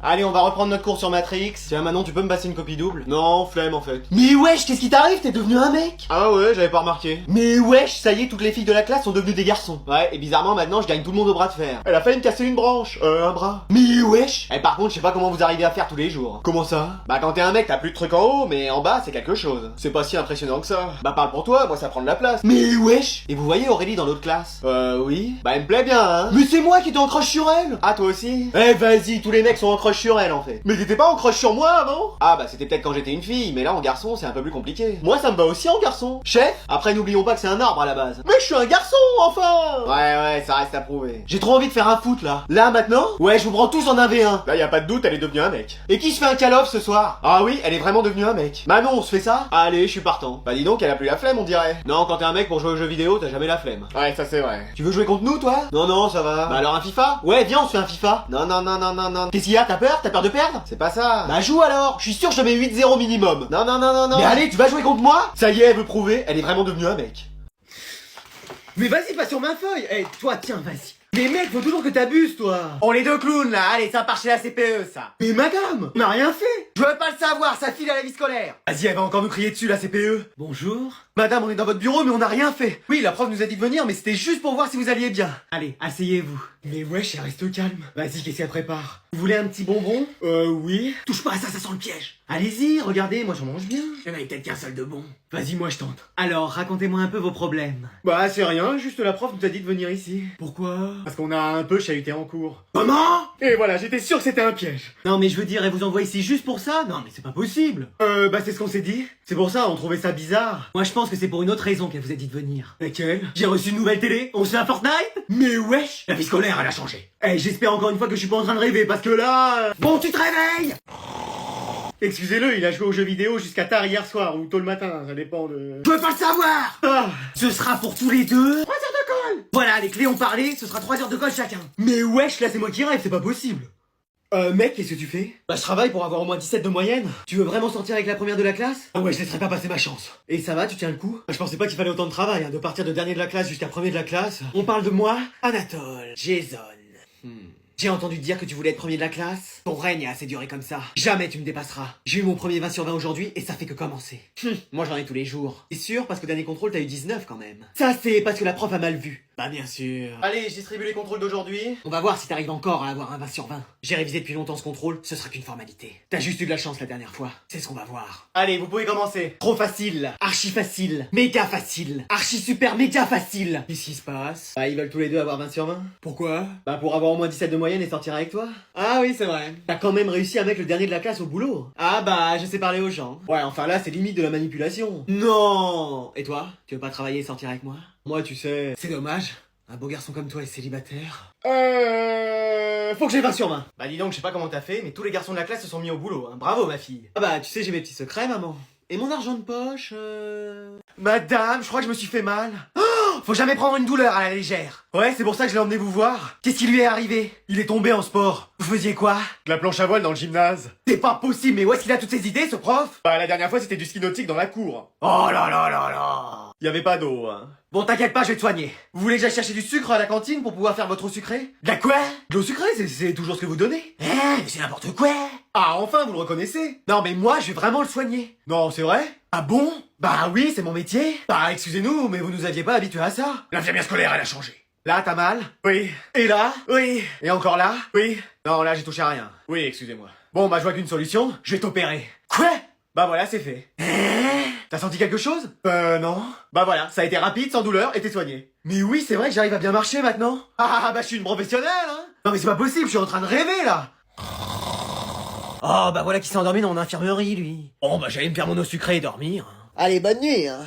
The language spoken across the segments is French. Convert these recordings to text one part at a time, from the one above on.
Allez, on va reprendre notre cours sur Matrix. Tiens, Manon, tu peux me passer une copie double? Non, flemme en fait. Mais wesh, qu'est-ce qui t'arrive? T'es devenu un mec? Ah ouais, j'avais pas remarqué. Mais wesh, ça y est, toutes les filles de la classe sont devenues des garçons. Ouais, et bizarrement, maintenant, je gagne tout le monde au bras de fer. Elle a failli me casser une branche, un bras. Mais wesh. Et par contre, je sais pas comment vous arrivez à faire tous les jours. Comment ça? Bah quand t'es un mec, t'as plus de trucs en haut, mais en bas, c'est quelque chose. C'est pas si impressionnant que ça. Bah parle pour toi, moi ça prend de la place. Mais wesh. Et vous voyez Aurélie dans l'autre classe? Oui. Bah elle me plaît bien, hein. Mais c'est moi qui t'en croche sur elle. Ah toi aussi? Eh vas-y, tous les mecs sont en croche sur elle en fait. Mais t'étais pas en croche sur moi avant? Ah bah c'était peut-être quand j'étais une fille, mais là en garçon c'est un peu plus compliqué. Moi ça me va aussi en garçon. Chef, après n'oublions pas que c'est un arbre à la base. Mais je suis un garçon enfin. Ouais, ça reste à prouver. J'ai trop envie de faire un foot là. Là maintenant? Ouais, je vous prends tous en 1v1. Là y a pas de doute, elle est devenue un mec. Et qui se fait un call-off ce soir? Ah oui, elle est vraiment devenue un mec. Manon, on se fait ça? Allez, je suis partant. Bah dis donc, elle a plus la flemme on dirait. Non, quand t'es un mec pour jouer aux jeux vidéo, t'as jamais la flemme. Ouais, ça c'est vrai. Tu veux jouer contre nous toi? Non, ça va. Bah alors un FIFA? Ouais, viens, on se fait un FIFA. Non. Qu'est-ce qu'il y a? T'as peur? T'as peur de perdre? C'est pas ça. Bah joue alors. Je suis sûr que je mets 8-0 minimum. Non. Mais allez, tu vas jouer contre moi? Ça y est, elle veut prouver, elle est vraiment devenue un mec. Mais vas-y, pas sur ma feuille. Eh, toi, tiens, vas-y. Mais mec, faut toujours que t'abuses, toi. On est deux clowns, là. Allez, ça part chez la CPE, ça. Mais madame, on n'a rien fait. Je veux pas le savoir, ça file à la vie scolaire. Vas-y, elle va encore nous crier dessus, la CPE. Bonjour. Madame, on est dans votre bureau, mais on n'a rien fait. Oui, la prof nous a dit de venir, mais c'était juste pour voir si vous alliez bien. Allez, asseyez-vous. Mais wesh, elle reste calme. Vas-y, qu'est-ce qu'elle prépare? Vous voulez un petit bonbon? Oui. Touche pas à ça, ça sent le piège. Allez-y, regardez, moi j'en mange bien. Il y en avait peut-être qu'un seul de bon. Vas-y, moi je tente. Alors, racontez-moi un peu vos problèmes. Bah, c'est rien, juste la prof nous a dit de venir ici. Pourquoi? Parce qu'on a un peu chahuté en cours. Comment? Et voilà, j'étais sûr que c'était un piège. Non, mais je veux dire, elle vous envoie ici juste pour ça? Non, mais c'est pas possible. Bah c'est ce qu'on s'est dit. C'est pour ça, on trouvait ça bizarre. Moi je pense que c'est pour une autre raison qu'elle vous a dit de venir. Laquelle? J'ai reçu une nouvelle télé, on se fait un Fortnite? Mais wesh! La vie scolaire, elle a changé. Eh, j'espère encore une fois que je suis pas en train de rêver, parce que là... Bon, tu te réveilles! Excusez-le, il a joué aux jeux vidéo jusqu'à tard hier soir, ou tôt le matin, ça dépend de... Je veux pas le savoir! Ah, ce sera pour tous les deux 3 heures de colle! Voilà, les clés ont parlé, ce sera 3 heures de colle chacun. Mais wesh, là c'est moi qui rêve, c'est pas possible. Mec, qu'est-ce que tu fais? Bah je travaille pour avoir au moins 17 de moyenne. Tu veux vraiment sortir avec la première de la classe? Ah ouais, je laisserai pas passer ma chance. Et ça va, tu tiens le coup? Bah, je pensais pas qu'il fallait autant de travail, hein, de partir de dernier de la classe jusqu'à premier de la classe. On parle de moi, Anatole, Jason. J'ai entendu dire que tu voulais être premier de la classe. Ton règne a assez duré comme ça. Jamais tu me dépasseras. J'ai eu mon premier 20 sur 20 aujourd'hui et ça fait que commencer. Moi j'en ai tous les jours. C'est sûr parce que dernier contrôle t'as eu 19 quand même. Ça c'est parce que la prof a mal vu. Bah bien sûr. Allez, je distribue les contrôles d'aujourd'hui. On va voir si t'arrives encore à avoir un 20 sur 20. J'ai révisé depuis longtemps ce contrôle, ce sera qu'une formalité. T'as juste eu de la chance la dernière fois. C'est ce qu'on va voir. Allez, vous pouvez commencer. Trop facile. Archi facile. Méga facile. Archi super méga facile. Qu'est-ce qui se passe? Bah ils veulent tous les deux avoir 20 sur 20. Pourquoi? Bah pour avoir au moins 17 de moyenne et sortir avec toi. Ah oui, c'est vrai. T'as quand même réussi à mettre le dernier de la classe au boulot. Ah bah, je sais parler aux gens. Ouais, enfin là, c'est limite de la manipulation. Non. Et toi? Tu veux pas travailler et sortir avec moi? Moi, tu sais... C'est dommage. Un beau garçon comme toi est célibataire. Faut que j'ai 20 sur 20. Bah dis donc, je sais pas comment t'as fait, mais tous les garçons de la classe se sont mis au boulot, hein. Bravo, ma fille. Ah bah, tu sais, j'ai mes petits secrets, maman. Et mon argent de poche, Madame, je crois que je me suis fait mal. Oh, faut jamais prendre une douleur à la légère. Ouais, c'est pour ça que je l'ai emmené vous voir. Qu'est-ce qui lui est arrivé? Il est tombé en sport. Vous faisiez quoi? De la planche à voile dans le gymnase. C'est pas possible, mais où est-ce qu'il a toutes ces idées, ce prof? Bah, la dernière fois, c'était du ski nautique dans la cour. Oh là. Y avait pas d'eau, hein. Bon, t'inquiète pas, je vais te soigner. Vous voulez que j'aille chercher du sucre à la cantine pour pouvoir faire votre eau sucrée? De la quoi? De l'eau sucrée, c'est toujours ce que vous donnez. Mais c'est n'importe quoi. Ah, enfin, vous le reconnaissez? Non, mais moi, je vais vraiment le soigner. Non, c'est vrai? Ah bon? Bah oui, c'est mon métier. Bah, excusez-nous, mais vous nous aviez pas habitués à ça. L'infirmière scolaire, elle a changé. Là, t'as mal? Oui. Et là? Oui. Et encore là? Oui. Non, là, j'ai touché à rien. Oui, excusez-moi. Bon, bah, je vois qu'une solution, je vais t'opérer. Quoi? Bah voilà, c'est fait. T'as senti quelque chose? Non. Bah voilà, ça a été rapide, sans douleur, et t'es soigné. Mais oui, c'est vrai que j'arrive à bien marcher maintenant. Ah bah je suis une professionnelle, hein. Non mais c'est pas possible, je suis en train de rêver, là. Oh bah voilà qui s'est endormi dans mon infirmerie, lui. Bon bah j'allais me faire mon eau sucrée et dormir. Allez, bonne nuit, hein.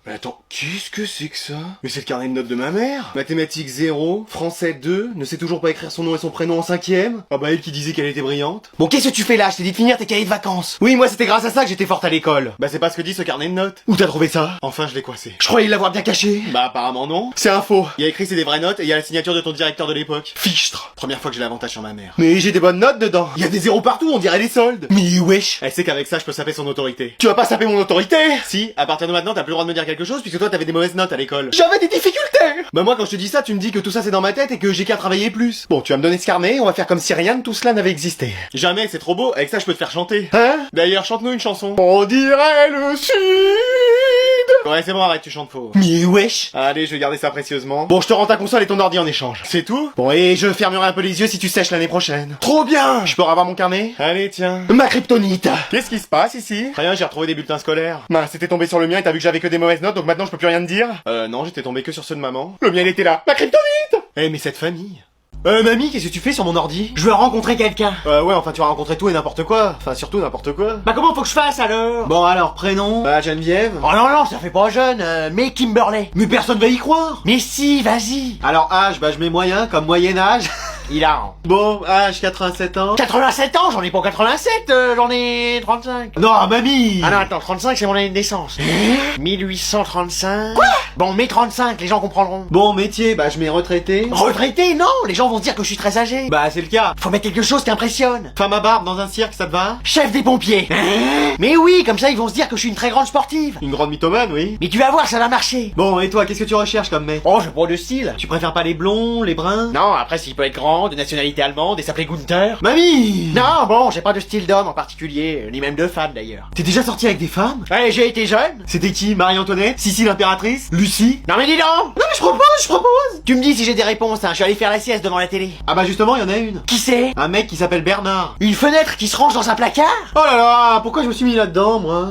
Mais attends, qu'est-ce que c'est que ça? Mais c'est le carnet de notes de ma mère. Mathématiques 0, français 2, ne sait toujours pas écrire son nom et son prénom en 5ème. Ah bah elle qui disait qu'elle était brillante. Bon, qu'est-ce que tu fais là? Je t'ai dit de finir tes cahiers de vacances. Oui, moi c'était grâce à ça que j'étais forte à l'école. Bah c'est pas ce que dit ce carnet de notes. Où t'as trouvé ça? Enfin je l'ai coincé. Je croyais l'avoir bien caché. Bah apparemment non. C'est un faux. Il y a écrit c'est des vraies notes et il y a la signature de ton directeur de l'époque. Fichtre. Première fois que j'ai l'avantage sur ma mère. Mais j'ai des bonnes notes dedans. Il y a des zéros partout, on dirait les soldes. Mais wesh. Elle sait qu'avec ça je peux saper son autorité. Tu vas pas saper mon autorité? Si, à partir de maintenant t'as plus le droit de me dire quelque quelque chose puisque toi t'avais des mauvaises notes à l'école. J'avais des difficultés. Bah moi quand je te dis ça, tu me dis que tout ça c'est dans ma tête et que j'ai qu'à travailler plus. Bon, tu vas me donner ce carnet, on va faire comme si rien de tout cela n'avait existé. Jamais, c'est trop beau, avec ça je peux te faire chanter. Hein? D'ailleurs, chante-nous une chanson. On dirait le sud. Ouais, c'est bon, arrête, tu chantes faux. Mais wesh. Allez, je vais garder ça précieusement. Bon, je te rends ta console et ton ordi en échange. C'est tout? Bon, et je fermerai un peu les yeux si tu sèches l'année prochaine. Trop bien. Je peux avoir mon carnet? Allez, tiens. Ma kryptonite. Qu'est-ce qui se passe ici? Rien, j'ai retrouvé des bulletins scolaires. Bah, c'était tombé sur le mien et t'as vu que j'avais que des mauvaises notes, donc maintenant je peux plus rien te dire? Non, j'étais tombé que sur ceux de maman. Le mien, il était là. Ma kryptonite. Eh, mais cette famille. Mamie, qu'est-ce que tu fais sur mon ordi? Je veux rencontrer quelqu'un. Ouais, enfin tu vas rencontrer tout et n'importe quoi. Enfin, surtout n'importe quoi. Bah comment faut que je fasse alors? Bon alors, prénom? Bah Geneviève. Oh non, ça fait pas jeune, mais Kimberley. Mais personne va y croire. Mais si, vas-y. Alors âge, bah je mets moyen, comme Moyen-Âge. Hilarant. Bon, âge 87 ans. 87 ans? J'en ai pas 87, j'en ai 35. Non, mamie. Ah non, attends, 35 c'est mon année de naissance. 1835. Quoi? Bon, mets 35, les gens comprendront. Bon, métier, bah je mets retraité. Retraité? Non, les gens vont se dire que je suis très âgé. Bah c'est le cas. Faut mettre quelque chose qui impressionne. Femme à barbe dans un cirque, ça te va? Chef des pompiers. Mais oui, comme ça ils vont se dire que je suis une très grande sportive. Une grande mythomane, oui. Mais tu vas voir, ça va marcher. Bon, et toi, qu'est-ce que tu recherches comme mec? Oh, j'ai pas de style. Tu préfères pas les blonds, les bruns? Non, après s'il peut être grand, de nationalité allemande et s'appeler Gunther. Mamie! Non, bon, j'ai pas de style d'homme en particulier, ni même de femme d'ailleurs. T'es déjà sorti avec des femmes? Ouais, j'ai été jeune. C'était qui? Marie-Antoinette? Sissi l'impératrice? Lucie? Non mais dis donc! Non mais je propose! Tu me dis si j'ai des réponses, hein, je suis allé faire la sieste devant la télé. Ah bah justement, il y en a une. Qui c'est? Un mec qui s'appelle Bernard. Une fenêtre qui se range dans un placard? Oh là là, pourquoi je me suis mis là-dedans, moi?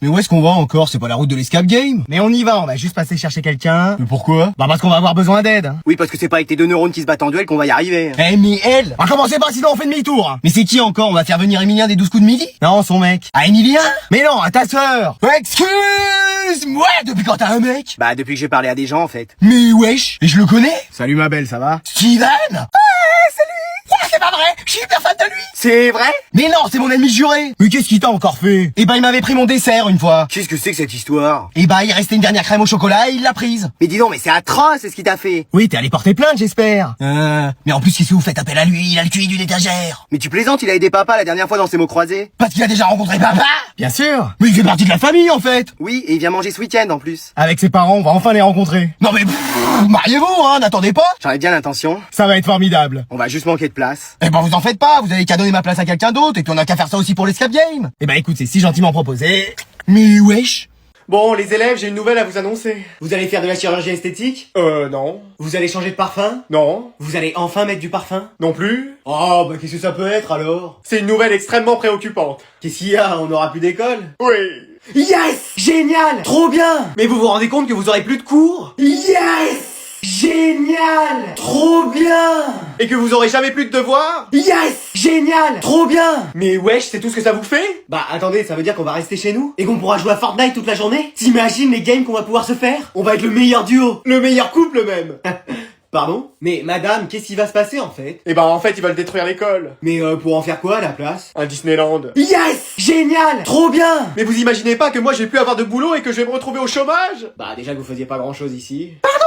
Mais où est-ce qu'on va encore? C'est pas la route de l'escape game. Mais on y va, on va juste passer chercher quelqu'un. Mais pourquoi? Bah parce qu'on va avoir besoin d'aide. Hein. Oui, parce que c'est pas avec tes deux neurones qui se battent en duel qu'on va y arriver. Eh mais elle! On va commencer pas sinon on fait demi-tour. Hein. Mais c'est qui encore? On va faire venir Emilien des 12 coups de midi? Non, son mec. Ah, Emilien? Mais non, à ta sœur. Excuse-moi, depuis quand t'as un mec? Bah depuis que j'ai parlé à des gens en fait. Mais wesh, et je le connais? Salut ma belle, ça va? Steven? C'est pas vrai, je suis hyper fan de lui. C'est vrai? Mais non, c'est mon ennemi juré. Mais qu'est-ce qu'il t'a encore fait? Eh ben il m'avait pris mon dessert une fois. Qu'est-ce que c'est que cette histoire? Eh ben il restait une dernière crème au chocolat et il l'a prise. Mais dis donc, mais c'est atroce ce qu'il t'a fait. Oui, t'es allé porter plainte, j'espère. Mais en plus, si vous faites appel à lui, il a le QI d'une étagère. Mais tu plaisantes, il a aidé papa la dernière fois dans ses mots croisés. Parce qu'il a déjà rencontré papa? Bien sûr. Mais il fait partie de la famille, en fait. Oui, et il vient manger ce week-end en plus. Avec ses parents, on va enfin les rencontrer. Non mais, mariez-vous, hein, n'attendez pas. J'en ai bien l'intention. Ça va être formidable. On va juste manquer de place. Eh ben vous en faites pas, vous avez qu'à donner ma place à quelqu'un d'autre, et puis on a qu'à faire ça aussi pour l'escape game. Eh ben écoute, c'est si gentiment proposé. Mais wesh. Bon, les élèves, j'ai une nouvelle à vous annoncer. Vous allez faire de la chirurgie esthétique? Non. Vous allez changer de parfum? Non. Vous allez enfin mettre du parfum? Non plus. Oh, bah qu'est-ce que ça peut être alors? C'est une nouvelle extrêmement préoccupante. Qu'est-ce qu'il y a? On n'aura plus d'école? Oui. Yes! Génial! Trop bien! Mais vous vous rendez compte que vous aurez plus de cours? Yes! Génial! Trop bien! Et que vous aurez jamais plus de devoirs? Yes! Génial! Trop bien! Mais wesh, c'est tout ce que ça vous fait? Bah attendez, ça veut dire qu'on va rester chez nous? Et qu'on pourra jouer à Fortnite toute la journée? T'imagines les games qu'on va pouvoir se faire? On va être le meilleur duo! Le meilleur couple même! Pardon? Mais madame, qu'est-ce qui va se passer en fait? Eh ben en fait ils veulent détruire l'école. Mais pour en faire quoi à la place? Un Disneyland. Yes! Génial! Trop bien! Mais vous imaginez pas que moi je vais plus avoir de boulot et que je vais me retrouver au chômage? Bah déjà que vous faisiez pas grand chose ici. Pardon?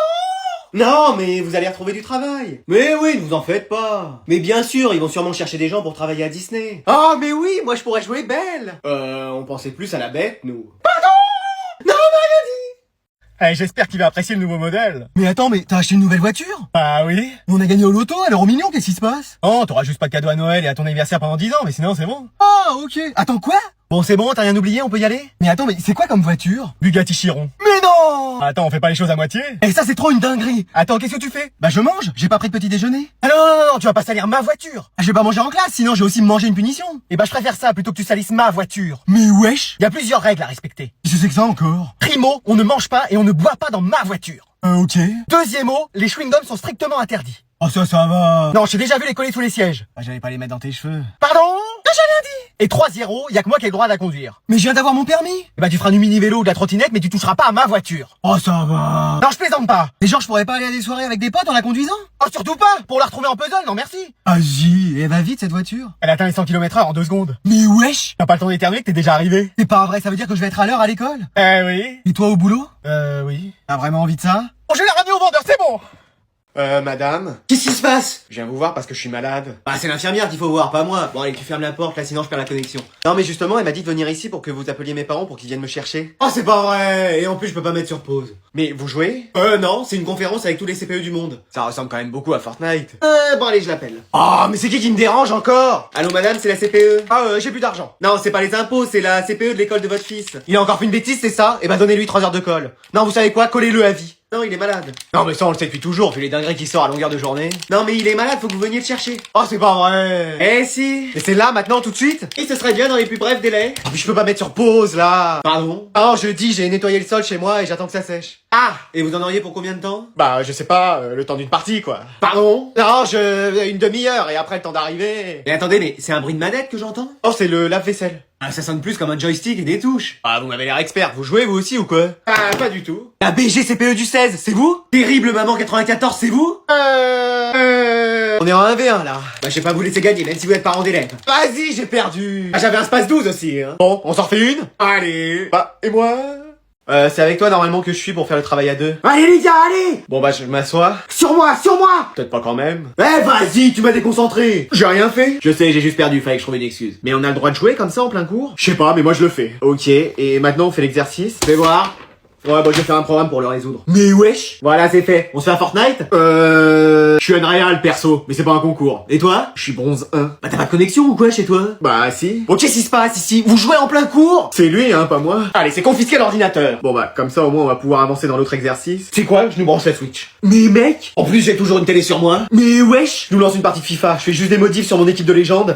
Non, mais vous allez retrouver du travail. Mais oui, ne vous en faites pas. Mais bien sûr, ils vont sûrement chercher des gens pour travailler à Disney. Ah, mais oui, moi je pourrais jouer Belle. On pensait plus à la bête, nous. Pardon? Non, on m'a rien dit. Eh, j'espère qu'il va apprécier le nouveau modèle. Mais attends, mais t'as acheté une nouvelle voiture? Ah oui. On a gagné au loto, alors au million, qu'est-ce qui se passe? Oh, t'auras juste pas de cadeau à Noël et à ton anniversaire pendant 10 ans, mais sinon c'est bon. Ah, ok. Attends, quoi? Bon, c'est bon, t'as rien oublié, on peut y aller? Mais attends, mais c'est quoi comme voiture? Bugatti Chiron. Mais non! Attends, on fait pas les choses à moitié? Eh, ça c'est trop une dinguerie. Attends, qu'est-ce que tu fais? Bah je mange, j'ai pas pris de petit déjeuner. Ah non, tu vas pas salir ma voiture. Ah, je vais pas manger en classe, sinon je vais aussi me manger une punition. Eh bah je préfère ça plutôt que tu salisses ma voiture. Mais wesh! Y a plusieurs règles à respecter. Qu'est-ce que c'est que ça encore? Primo, on ne mange pas et on ne boit pas dans ma voiture. Ok. Deuxièmement, les chewing-gums sont strictement interdits. Oh ça va. Non, j'ai déjà vu les coller sous les sièges. Bah j'allais pas les mettre dans tes cheveux. Pardon? Ah, j'ai rien dit. Et 3-0, y a que moi qui ai le droit de la conduire. Mais je viens d'avoir mon permis. Eh bah tu feras du mini-vélo ou de la trottinette, mais tu toucheras pas à ma voiture. Oh ça va. Non, je plaisante pas. Et genre je pourrais pas aller à des soirées avec des potes en la conduisant? Oh surtout pas. Pour la retrouver en puzzle, non merci. Vas-y, elle va vite cette voiture. Elle atteint les 100 km/h en 2 secondes. Mais wesh. T'as pas le temps d'éternuer que t'es déjà arrivé. C'est pas vrai, ça veut dire que je vais être à l'heure à l'école? Oui. Et toi au boulot? Oui. T'as vraiment envie de ça? Oh je l'ai ramené au vendeur, c'est bon. Madame? Qu'est-ce qui se passe? Je viens vous voir parce que je suis malade. Ah, c'est l'infirmière qu'il faut voir, pas moi. Bon, allez, tu fermes la porte, là, sinon je perds la connexion. Non, mais justement, elle m'a dit de venir ici pour que vous appeliez mes parents pour qu'ils viennent me chercher. Oh, c'est pas vrai! Et en plus, je peux pas mettre sur pause. Mais vous jouez? Non, c'est une conférence avec tous les CPE du monde. Ça ressemble quand même beaucoup à Fortnite. Bon, allez, je l'appelle. Oh, mais c'est qui me dérange encore? Allô, madame, c'est la CPE. Ah, j'ai plus d'argent. Non, c'est pas les impôts, c'est la CPE de l'école de votre fils. Il a encore fait une bêtise, c'est ça? Eh ben, donnez-lui 3 heures de colle. Non, vous savez quoi? Collez-le à vie. Non, il est malade. Non, mais ça, on le sait depuis toujours, vu les dingueries qui sortent à longueur de journée. Non, mais il est malade, faut que vous veniez le chercher. Oh, c'est pas vrai. Eh si. Et c'est là, maintenant, tout de suite? Et ce serait bien dans les plus brefs délais. Oh, mais je peux pas mettre sur pause, là. Pardon? Oh, je dis, j'ai nettoyé le sol chez moi et j'attends que ça sèche. Ah! Et vous en auriez pour combien de temps? Bah, je sais pas, le temps d'une partie, quoi. Pardon? Non, une demi-heure et après le temps d'arriver. Mais attendez, mais c'est un bruit de manette que j'entends? Oh, c'est le lave-vaisselle. Ah, ça sonne plus comme un joystick et des touches. Ah, vous m'avez l'air expert. Vous jouez, vous aussi, ou quoi? Ah, pas du tout. La BGCPE du 16, c'est vous? Terrible Maman 94, c'est vous? On est en 1v1, là. Bah, je vais pas vous laisser gagner, même si vous êtes parent d'élève. Vas-y, j'ai perdu. Ah, j'avais un space 12 aussi, hein. Bon, on s'en refait une? Allez. Bah, et moi? C'est avec toi normalement que je suis pour faire le travail à deux. Allez les gars, allez! Bon bah je m'assois. Sur moi! Peut-être pas quand même. Eh vas-y, tu m'as déconcentré! J'ai rien fait! Je sais, j'ai juste perdu, fallait que je trouve une excuse. Mais on a le droit de jouer comme ça en plein cours? Je sais pas, mais moi je le fais. Ok, et maintenant on fait l'exercice. Fais voir. Ouais, bah je vais faire un programme pour le résoudre. Mais wesh! Voilà, c'est fait. On se fait un Fortnite? Je suis Unreal perso, mais c'est pas un concours. Et toi? Je suis bronze 1. Bah t'as pas de connexion ou quoi chez toi? Bah si. Bon, qu'est-ce qui se passe ici? Vous jouez en plein cours? C'est lui, hein, pas moi. Allez, c'est confisquer l'ordinateur. Bon bah, comme ça au moins on va pouvoir avancer dans l'autre exercice. C'est quoi? Je nous branche la Switch. Mais mec! En plus j'ai toujours une télé sur moi. Mais wesh! Je nous lance une partie de FIFA. Je fais juste des modifs sur mon équipe de légende.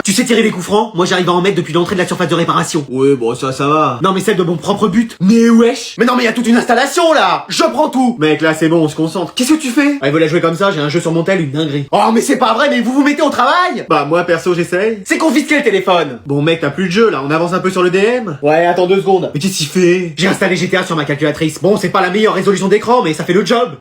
Tu sais tirer des coups francs? Moi j'arrive à en mettre depuis l'entrée de la surface de réparation. Ouais, bon ça va. Non mais celle de mon propre but. Mais wesh! Mais non mais y a toute une installation là! Je prends tout! Mec là c'est bon, on se concentre. Qu'est-ce que tu fais? Ah, il veut la jouer comme ça, j'ai un jeu sur mon tel, une dinguerie. Oh mais c'est pas vrai, mais vous vous mettez au travail? Bah moi perso j'essaye. C'est confisqué le téléphone! Bon mec t'as plus de jeu là, on avance un peu sur le DM? Ouais attends 2 secondes. Mais qu'est-ce qu'il fait? J'ai installé GTA sur ma calculatrice. Bon c'est pas la meilleure résolution d'écran mais ça fait le job.